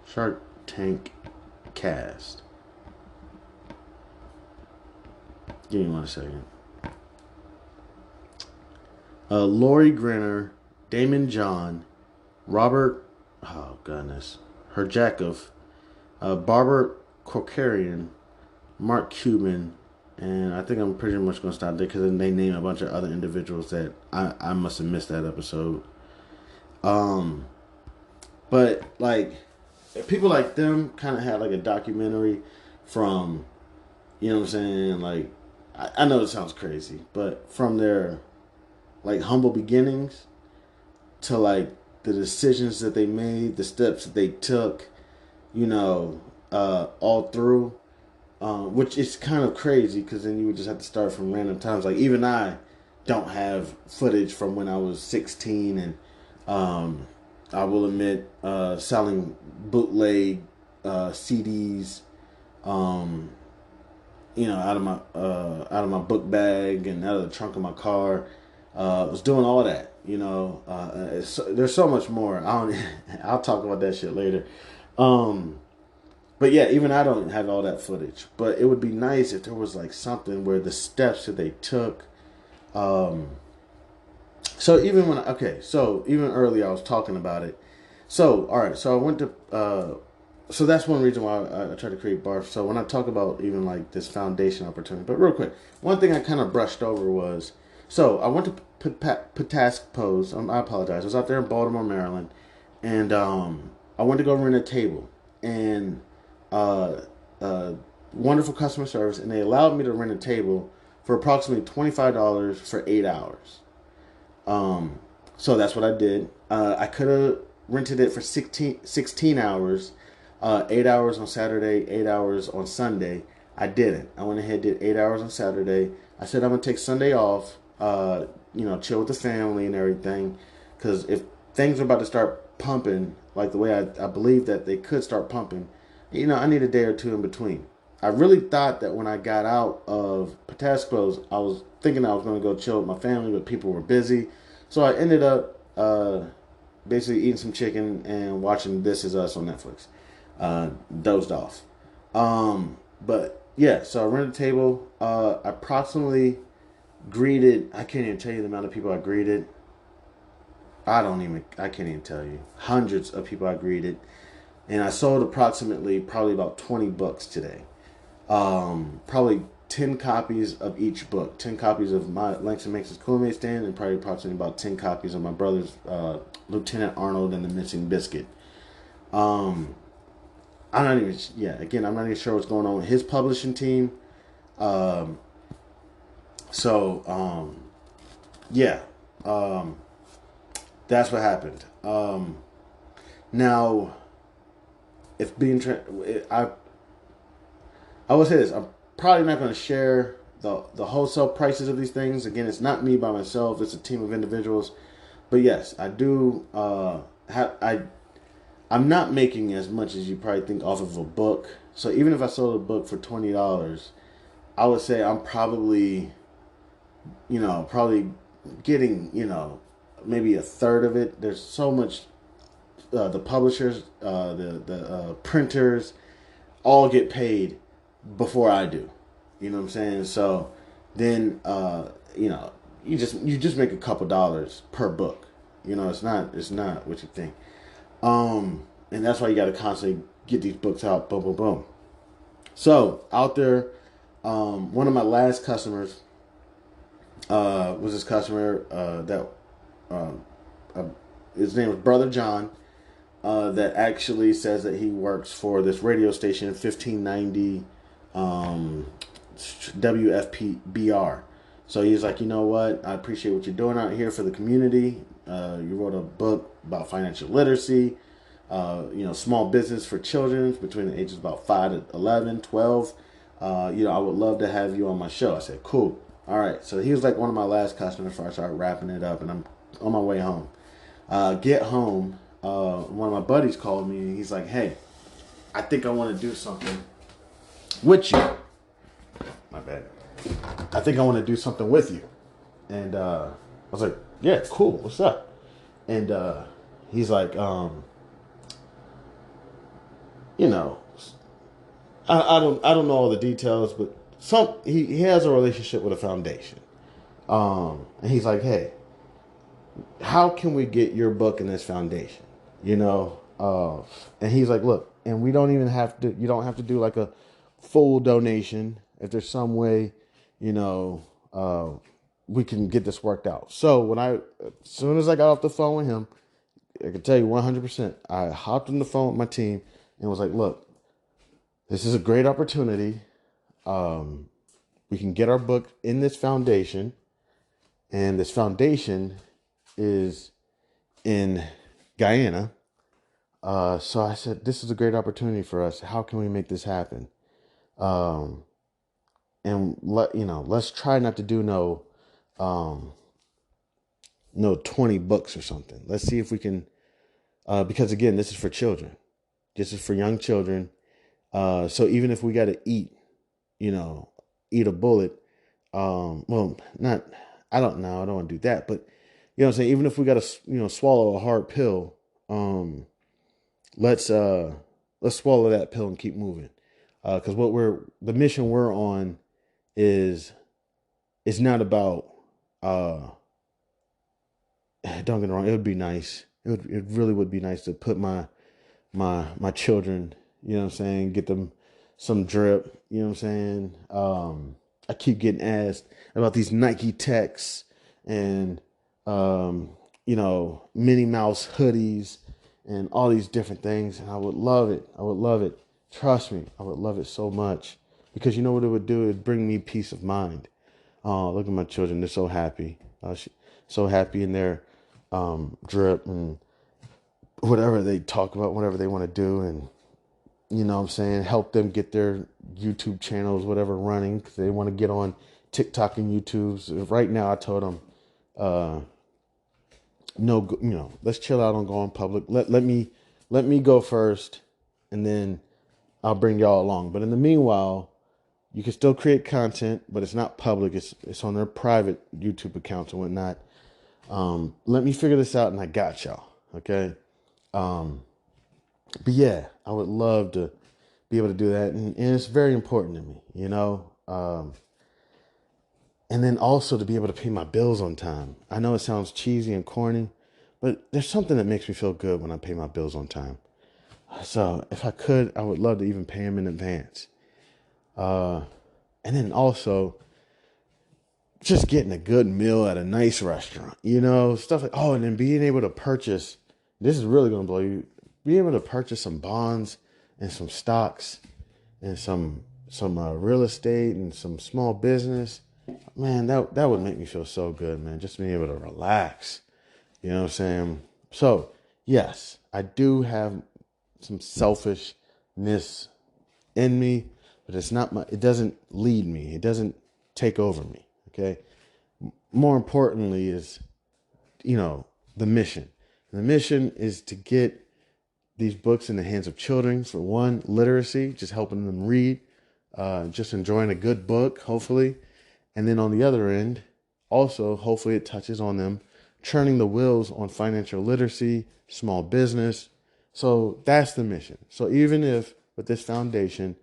Shark Tank cast. Give me 1 second. Lori Grinner, Damon John, Robert, oh goodness, Herjakov, Barbara Corkarian, Mark Cuban, and I think I'm pretty much going to stop there because then they name a bunch of other individuals that I must have missed that episode. But like people like them kind of had like a documentary from, you know what I'm saying? Like I know it sounds crazy, but from their like humble beginnings to like the decisions that they made, the steps that they took, all through. Which is kind of crazy because then you would just have to start from random times. Like even I don't have footage from when I was 16, and I will admit selling bootleg CDs, out of my book bag and out of the trunk of my car. Was doing all that. There's so much more. I'll talk about that shit later. But yeah, even I don't have all that footage. But it would be nice if there was like something where the steps that they took. So even earlier I was talking about it. So all right, so I went to. So that's one reason why I try to create BARF. So when I talk about even like this foundation opportunity, but real quick, one thing I kind of brushed over was. So I went to Patapsco. I apologize. I was out there in Baltimore, Maryland, and I went to go rent a table and. Uh, Wonderful customer service, and they allowed me to rent a table for approximately $25 for 8 hours. So that's what I did. I could have rented it for 16 hours, 8 hours on Saturday, 8 hours on Sunday. I didn't. I went ahead and did 8 hours on Saturday. I said I'm gonna take Sunday off. Chill with the family and everything. Because if things are about to start pumping, like the way I believe that they could start pumping, I need a day or two in between. I really thought that when I got out of Patapsco's, I was thinking I was going to go chill with my family, but people were busy. So I ended up basically eating some chicken and watching This Is Us on Netflix. Dozed off. But yeah, so I rented a table. I approximately greeted, I can't even tell you the amount of people I greeted. I can't even tell you. Hundreds of people I greeted. And I sold probably about 20 books today. Probably 10 copies of each book. 10 copies of my Langston Makes His Coolmate stand, and probably approximately about 10 copies of my brother's Lieutenant Arnold and the Missing Biscuit. Um, I'm not even sure what's going on with his publishing team. Um, so, yeah, um, that's what happened. Now, if being, I would say this, I'm probably not going to share the wholesale prices of these things. Again, it's not me by myself; it's a team of individuals. But yes, I do. I'm not making as much as you probably think off of a book. So even if I sold a book for $20, I would say I'm probably getting maybe a third of it. There's so much. The publishers, the printers, all get paid before I do. You know what I'm saying? So then you just make a couple dollars per book. It's not what you think. And that's why you got to constantly get these books out. Boom, boom, boom. So out there, one of my last customers was this customer that uh, his name was Brother John. That actually says that he works for this radio station 1590 WFPBR. So he's like, you know what? I appreciate what you're doing out here for the community. You wrote a book about financial literacy, small business for children between the ages of about 5 to 11, 12. I would love to have you on my show. I said, cool. All right. So he was like one of my last customers before I started wrapping it up, and I'm on my way home. Get home. One of my buddies called me and he's like, hey, I think I want to do something with you. My bad. I think I want to do something with you. And I was like, yeah, cool. What's up? And he's like, you know, I don't know all the details, but he has a relationship with a foundation. And he's like, hey, how can we get your book in this foundation? And he's like, look, and we don't even have to, you don't have to do like a full donation. If there's some way, we can get this worked out. So as soon as I got off the phone with him, I can tell you 100%, I hopped on the phone with my team and was like, look, this is a great opportunity. We can get our book in this foundation, and this foundation is in Guyana. So I said, this is a great opportunity for us. How can we make this happen? And let's try not to do no 20 books or something. Let's see if we can, because again, this is for children. This is for young children. So even if we got to eat a bullet, not, I don't know. I don't want to do that, but what I'm saying? Even if we got to, swallow a hard pill, let's swallow that pill and keep moving. Cause the mission we're on is not about, don't get me wrong. It would be nice. It really would be nice to put my children, get them some drip, I keep getting asked about these Nike Techs and, Minnie Mouse hoodies and all these different things. And I would love it. I would love it. Trust me, I would love it so much because you know what it would do? It would bring me peace of mind. Oh, look at my children. They're so happy. So happy. And they're drip and whatever they talk about, whatever they want to do. And, you know what I'm saying, help them get their YouTube channels, whatever, running, because they want to get on TikTok and YouTube. So right now, I told them, no, let's chill out on going public. Let me go first, and then I'll bring y'all along. But in the meanwhile, you can still create content, but it's not public. It's on their private YouTube accounts and whatnot. Let me figure this out, and I got y'all. Okay. But yeah, I would love to be able to do that, and it's very important to me, and then also to be able to pay my bills on time. I know it sounds cheesy and corny, but there's something that makes me feel good when I pay my bills on time. So if I could, I would love to even pay them in advance. And then also just getting a good meal at a nice restaurant, stuff like, and then being able to purchase, this is really going to blow you, being able to purchase some bonds and some stocks and some real estate and some small business. Man, that would make me feel so good, man. Just being able to relax. You know what I'm saying? So, yes, I do have some selfishness in me, but it doesn't lead me. It doesn't take over me. Okay. More importantly is, the mission. And the mission is to get these books in the hands of children. For one, literacy, just helping them read, just enjoying a good book, hopefully. And then on the other end, also, hopefully it touches on them churning the wheels on financial literacy, small business. So that's the mission. So even if with this foundation,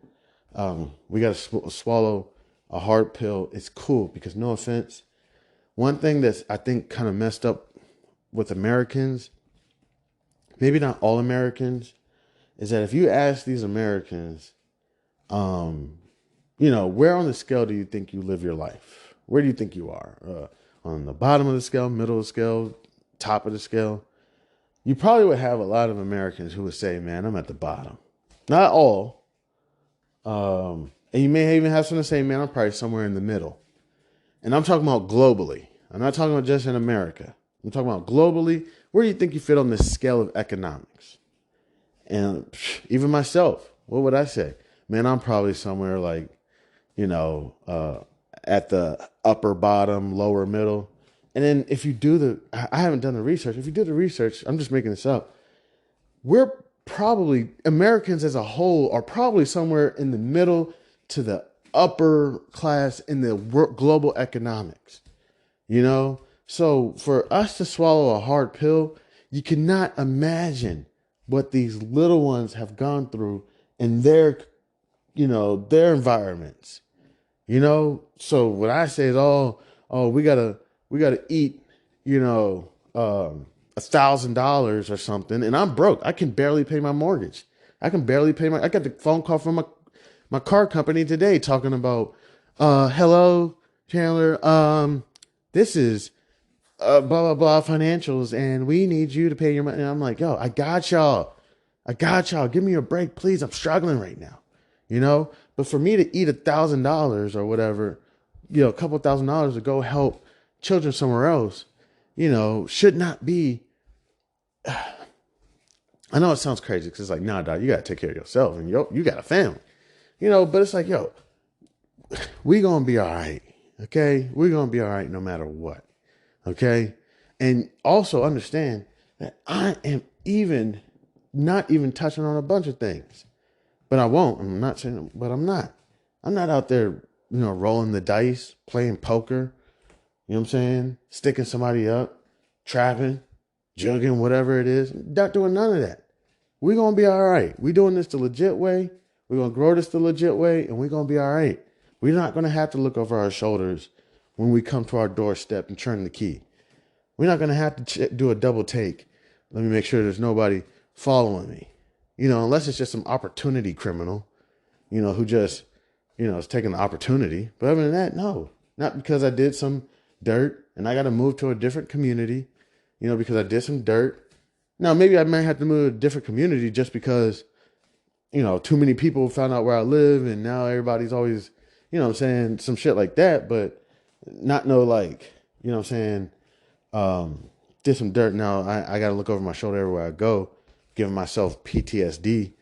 we got to swallow a hard pill, it's cool because, no offense, one thing that's, I think, kind of messed up with Americans, maybe not all Americans, is that if you ask these Americans, where on the scale do you think you live your life? Where do you think you are? On the bottom of the scale, middle of the scale, top of the scale? You probably would have a lot of Americans who would say, man, I'm at the bottom. Not all. And you may even have someone say, man, I'm probably somewhere in the middle. And I'm talking about globally. I'm not talking about just in America. I'm talking about globally. Where do you think you fit on this scale of economics? And even myself, what would I say? Man, I'm probably somewhere like, at the upper bottom, lower middle. And then if you do I haven't done the research. If you do the research, I'm just making this up. We're probably, Americans as a whole are probably somewhere in the middle to the upper class in the global economics, So for us to swallow a hard pill, you cannot imagine what these little ones have gone through in their environments, So what I say is, we gotta eat, $1,000 or something, and I'm broke. I can barely pay my mortgage. I got the phone call from my car company today talking about, hello, Chandler, this is blah, blah, blah financials, and we need you to pay your money. And I'm like, yo, I got y'all. Give me a break, please. I'm struggling right now, But for me to eat $1,000 or whatever, a couple $1,000 to go help children somewhere else, should not be. I know it sounds crazy because it's like, nah, dog, you got to take care of yourself and you got a family, but it's like, yo, we going to be all right. Okay. We're going to be all right no matter what. Okay. And also understand that I am not even touching on a bunch of things, but I won't. I'm not saying, but I'm not out there, rolling the dice, playing poker, you know what I'm saying? Sticking somebody up, trapping, jugging, whatever it is. Not doing none of that. We're going to be all right. We're doing this the legit way. We're going to grow this the legit way, and we're going to be all right. We're not going to have to look over our shoulders when we come to our doorstep and turn the key. We're not going to have to do a double take. Let me make sure there's nobody following me. Unless it's just some opportunity criminal, who just, is taking the opportunity. But other than that, no. Not because I did some dirt and I got to move to a different community, because I did some dirt. Now, maybe I might have to move to a different community just because, too many people found out where I live and now everybody's always, some shit like that. But not no like, things did some dirt. Now I got to look over my shoulder everywhere I go, giving myself PTSD.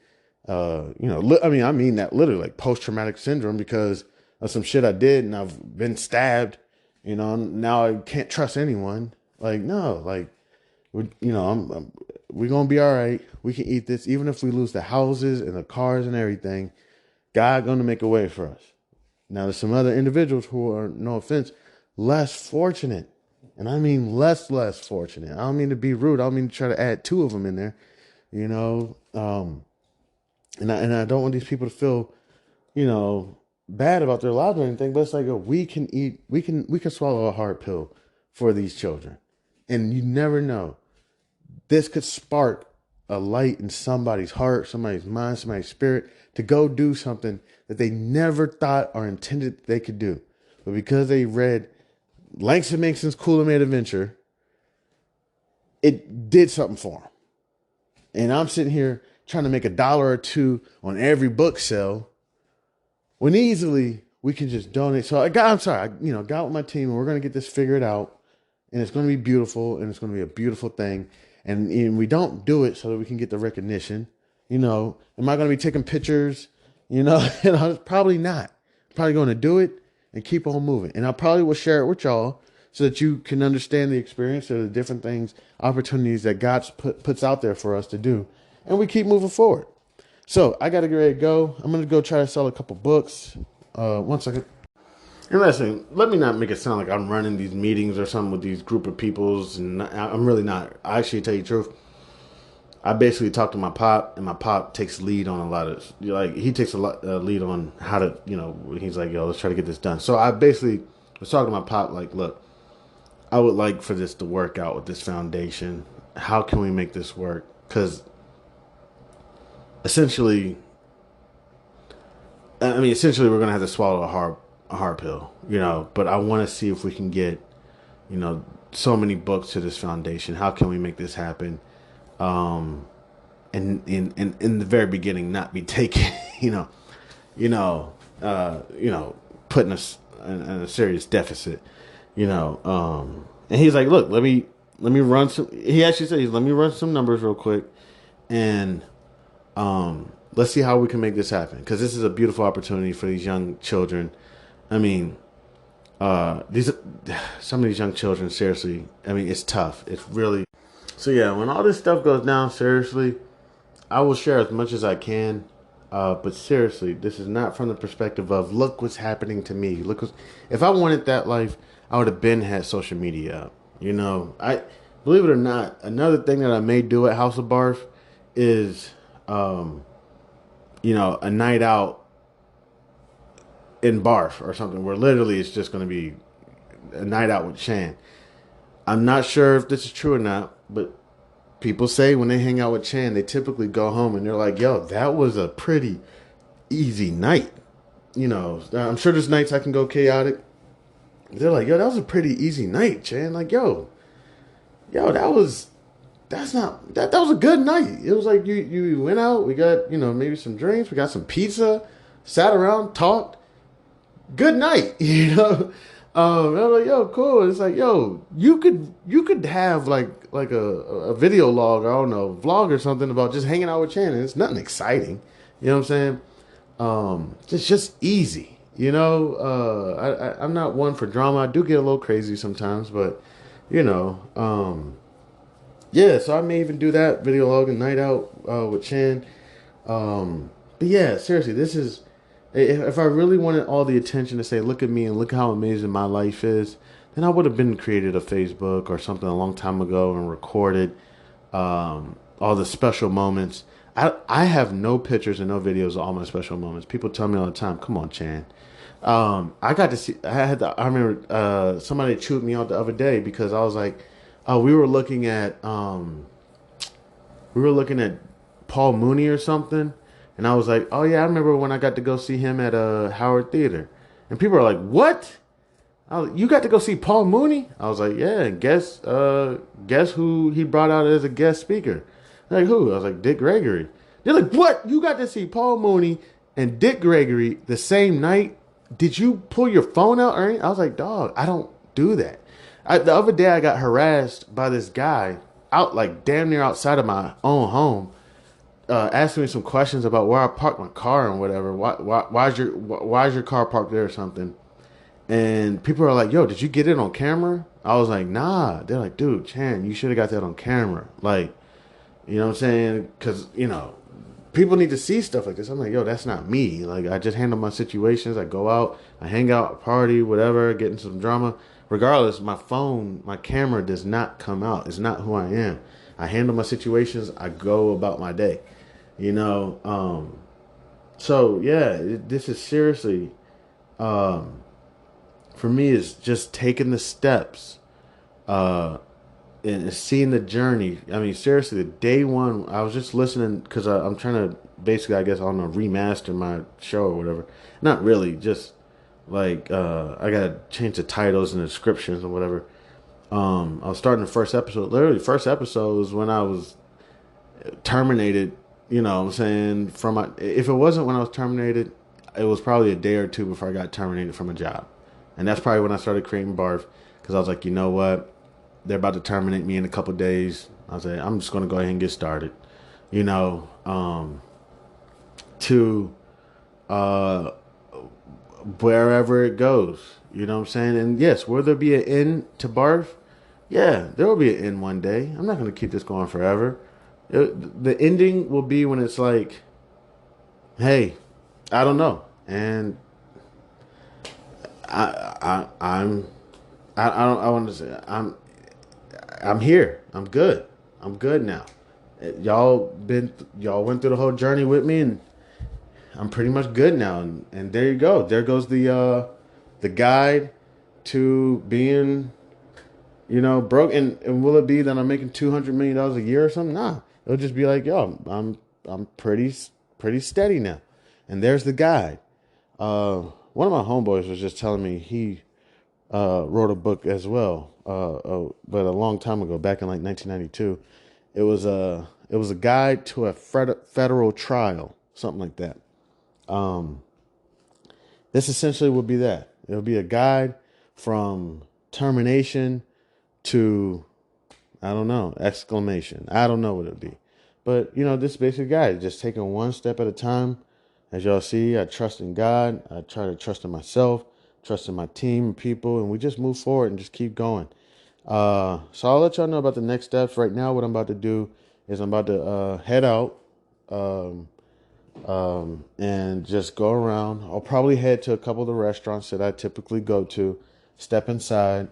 I mean that literally, like post-traumatic syndrome, because of some shit I did, and I've been stabbed. Now I can't trust anyone. Like, no, like, we're gonna be all right. We can eat this, even if we lose the houses and the cars and everything. God gonna make a way for us. Now, there's some other individuals who are, no offense, less fortunate. And I mean less fortunate. I don't mean to be rude. I don't mean to try to add two of them in there, you know. And I don't want these people to feel, bad about their lives or anything. But it's like, we can swallow a hard pill for these children. And you never know. This could spark a light in somebody's heart, somebody's mind, somebody's spirit to go do something that they never thought or intended they could do. But because they read Langston Mason's Cool and Made Adventure, it did something for them. And I'm sitting here trying to make $1 or $2 on every book sale, when easily we can just donate. So I got with my team, and we're going to get this figured out, and it's going to be beautiful, and it's going to be a beautiful thing. And we don't do it so that we can get the recognition. Am I going to be taking pictures? Probably not. I'm probably going to do it and keep on moving. And I probably will share it with y'all so that you can understand the experience of the different things, opportunities that God puts out there for us to do. And we keep moving forward. So I got to get ready to go. I'm going to go try to sell a couple books. 1 second. And listen, let me not make it sound like I'm running these meetings or something with these group of peoples. And I'm really not. I actually tell you the truth. I basically talk to my pop, and my pop takes lead on a lot of, he takes a lot lead on how to, he's like, yo, let's try to get this done. So I basically was talking to my pop, like, look, I would like for this to work out with this foundation. How can we make this work? Because essentially we're going to have to swallow a hard pill, but I want to see if we can get, so many books to this foundation. How can we make this happen? And in the very beginning, not be taken, putting us in a serious deficit, and he's like, look, let me run some, he actually said, let me run some numbers real quick, and, let's see how we can make this happen. Cause this is a beautiful opportunity for these young children. I mean, some of these young children, seriously, I mean, it's tough. It's really, so yeah, when all this stuff goes down, seriously, I will share as much as I can. But seriously, this is not from the perspective of, look what's happening to me. If I wanted that life, I would have been had social media up. I believe it or not, another thing that I may do at House of B.A.R.F. is, a night out in B.A.R.F. or something where literally it's just going to be a night out with Chan. I'm not sure if this is true or not, but people say when they hang out with Chan, they typically go home and they're like, yo, that was a pretty easy night. I'm sure there's nights I can go chaotic. They're like, yo, that was a pretty easy night, Chan. Like, yo, that was a good night. It was like you went out, we got, maybe some drinks, we got some pizza, sat around, talked. Good night, I was like, yo, cool. It's like, yo, you could have like a video log, or I don't know, vlog or something about just hanging out with Shannon. It's nothing exciting. You know what I'm saying? It's just easy. I'm not one for drama. I do get a little crazy sometimes, but yeah. So I may even do that video log and night out with Chan. But yeah, seriously, this is. If I really wanted all the attention to say, look at me and look how amazing my life is, then I would have been created a Facebook or something a long time ago and recorded all the special moments. I have no pictures and no videos of all my special moments. People tell me all the time, come on, Chan. I got to see, I remember somebody chewed me out the other day because I was like, we were looking at Paul Mooney or something. And I was like, oh, yeah, I remember when I got to go see him at Howard Theater. And people are like, what? You got to go see Paul Mooney? I was like, yeah, and guess who he brought out as a guest speaker? They're like, who? I was like, Dick Gregory. They're like, what? You got to see Paul Mooney and Dick Gregory the same night? Did you pull your phone out or anything? I was like, dog, I don't do that. The other day I got harassed by this guy out like damn near outside of my own home, asking me some questions about where I parked my car and whatever. Why's your car parked there or something? And people are like, "Yo, did you get it on camera?" I was like, "Nah." They're like, "Dude, Chan, you should have got that on camera." Like, you know what I'm saying? Because people need to see stuff like this. I'm like, "Yo, that's not me." Like, I just handle my situations. I go out, I hang out, party, whatever, get in some drama. Regardless, my camera does not come out. It's not who I am. I handle my situations. I go about my day. So yeah, this is seriously, for me, is just taking the steps, and seeing the journey. I mean, seriously, the day one, I was just listening because I'm trying to basically, I guess, I don't know, remaster my show or whatever. Not really, just like I gotta change the titles and the descriptions or whatever. I was starting the first episode. Literally, first episode was when I was terminated. You know what I'm saying? If it wasn't when I was terminated, it was probably a day or two before I got terminated from a job. And that's probably when I started creating Barf, because I was like, you know what? They're about to terminate me in a couple of days. I was like, I'm just going to go ahead and get started. To wherever it goes. You know what I'm saying? And yes, will there be an end to Barf? Yeah, there will be an end one day. I'm not going to keep this going forever. The ending will be when it's like, hey, I don't know. And I want to say I'm here. I'm good. I'm good now. Y'all went through the whole journey with me, and I'm pretty much good now. And there you go. There goes the guide to being, broke. And will it be that I'm making $200 million a year or something? Nah. It'll just be like, yo, I'm pretty steady now. And there's the guide. One of my homeboys was just telling me he wrote a book as well, but a long time ago, back in like 1992. It was a guide to a federal trial, something like that. This essentially would be that. It would be a guide from termination to, I don't know, exclamation. I don't know what it would be. But, this basic guide, just taking one step at a time. As y'all see, I trust in God. I try to trust in myself, trust in my team and people, and we just move forward and just keep going. So I'll let y'all know about the next steps. Right now, what I'm about to do is I'm about to head out and just go around. I'll probably head to a couple of the restaurants that I typically go to, step inside.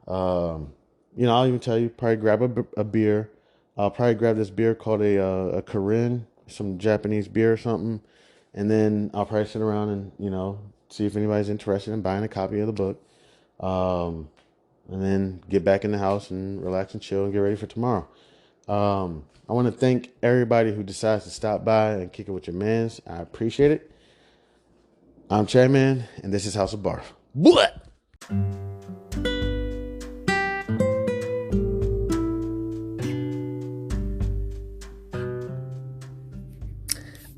I'll even tell you, probably grab a beer. I'll probably grab this beer called a Korean, some Japanese beer or something. And then I'll probably sit around and, see if anybody's interested in buying a copy of the book. And then get back in the house and relax and chill and get ready for tomorrow. I want to thank everybody who decides to stop by and kick it with your mans. I appreciate it. I'm Chanman, and this is House of Barf. What?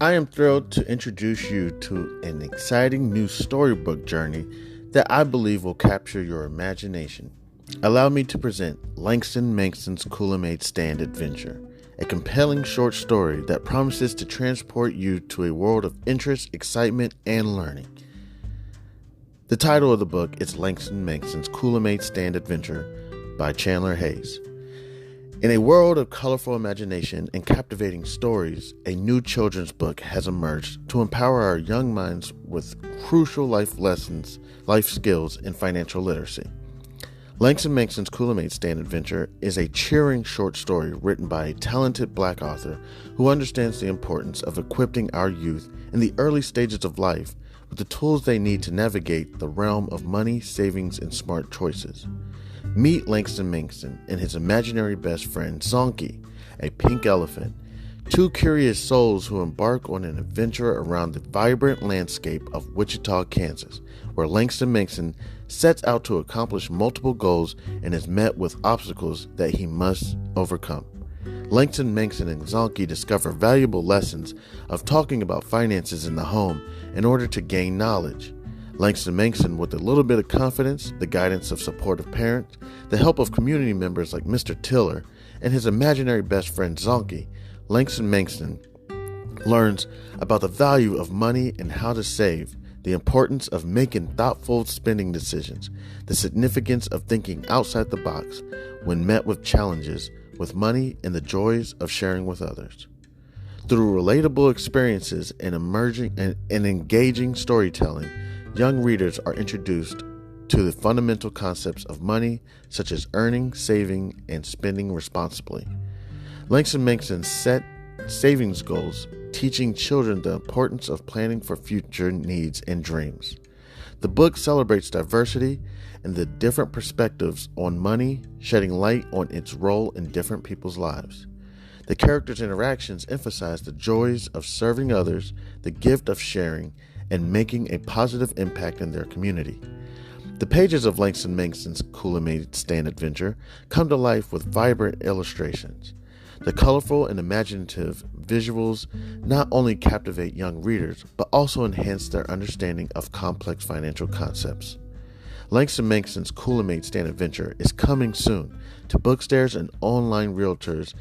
I am thrilled to introduce you to an exciting new storybook journey that I believe will capture your imagination. Allow me to present Langston Mankson's Kool-Aid Stand Adventure, a compelling short story that promises to transport you to a world of interest, excitement, and learning. The title of the book is Langston Mankson's Kool-Aid Stand Adventure by Chandler Hayes. In a world of colorful imagination and captivating stories, a new children's book has emerged to empower our young minds with crucial life lessons, life skills, and financial literacy. Langston Mankson's Kool-Aid Stand Adventure is a cheering short story written by a talented Black author who understands the importance of equipping our youth in the early stages of life with the tools they need to navigate the realm of money, savings, and smart choices. Meet Langston Mankson and his imaginary best friend, Zonky, a pink elephant, two curious souls who embark on an adventure around the vibrant landscape of Wichita, Kansas, where Langston Mankson sets out to accomplish multiple goals and is met with obstacles that he must overcome. Langston Mankson and Zonky discover valuable lessons of talking about finances in the home in order to gain knowledge. Langston Manson, with a little bit of confidence, the guidance of supportive parents, the help of community members like Mr. Tiller, and his imaginary best friend Zonky, Langston Manson learns about the value of money and how to save, the importance of making thoughtful spending decisions, the significance of thinking outside the box when met with challenges with money, and the joys of sharing with others. Through relatable experiences and engaging storytelling, young readers are introduced to the fundamental concepts of money, such as earning, saving, and spending responsibly. Langston Manson set savings goals, teaching children the importance of planning for future needs and dreams. The book celebrates diversity and the different perspectives on money, shedding light on its role in different people's lives. The characters' interactions emphasize the joys of serving others, the gift of sharing, and making a positive impact in their community. The pages of Langston Manson's Kool-Aid Stand Adventure come to life with vibrant illustrations. The colorful and imaginative visuals not only captivate young readers, but also enhance their understanding of complex financial concepts. Langston Manson's Kool-Aid Stand Adventure is coming soon to bookstores and online realtors.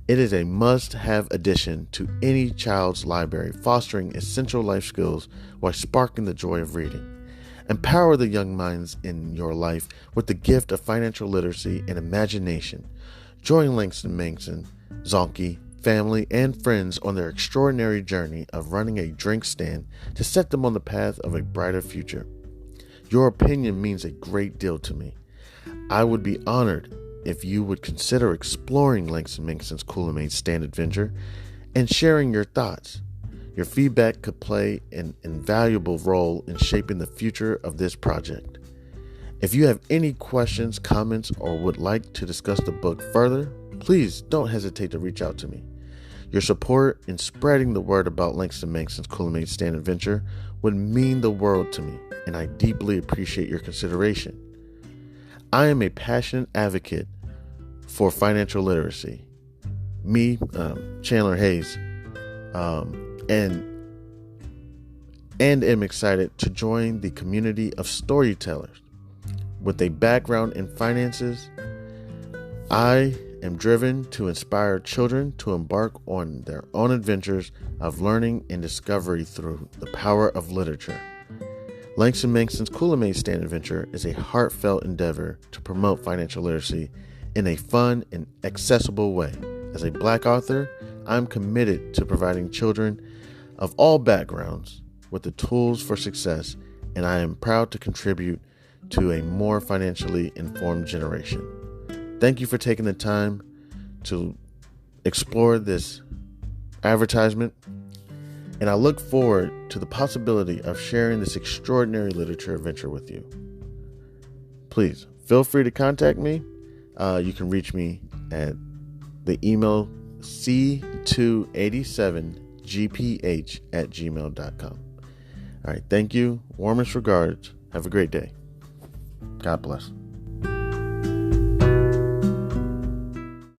It is a must-have addition to any child's library, fostering essential life skills while sparking the joy of reading. Empower the young minds in your life with the gift of financial literacy and imagination. Join Langston Manson, Zonky, family, and friends on their extraordinary journey of running a drink stand to set them on the path of a brighter future. Your opinion means a great deal to me. I would be honored if you would consider exploring Langston Manson's Kool-Aid Stand Adventure and sharing your thoughts. Your feedback could play an invaluable role in shaping the future of this project. If you have any questions, comments, or would like to discuss the book further, please don't hesitate to reach out to me. Your support in spreading the word about Langston Manson's Kool-Aid Stand Adventure would mean the world to me, and I deeply appreciate your consideration. I am a passionate advocate for financial literacy. Me, Chandler Hayes, and am excited to join the community of storytellers. With a background in finances, I am driven to inspire children to embark on their own adventures of learning and discovery through the power of literature. Langston Manson's Kool-Aid Stand Adventure is a heartfelt endeavor to promote financial literacy in a fun and accessible way. As a Black author, I'm committed to providing children of all backgrounds with the tools for success, and I am proud to contribute to a more financially informed generation. Thank you for taking the time to explore this advertisement, and I look forward to the possibility of sharing this extraordinary literature adventure with you. Please feel free to contact me. You can reach me at the email c287gph@gmail.com. All right, thank you. Warmest regards. Have a great day. God bless.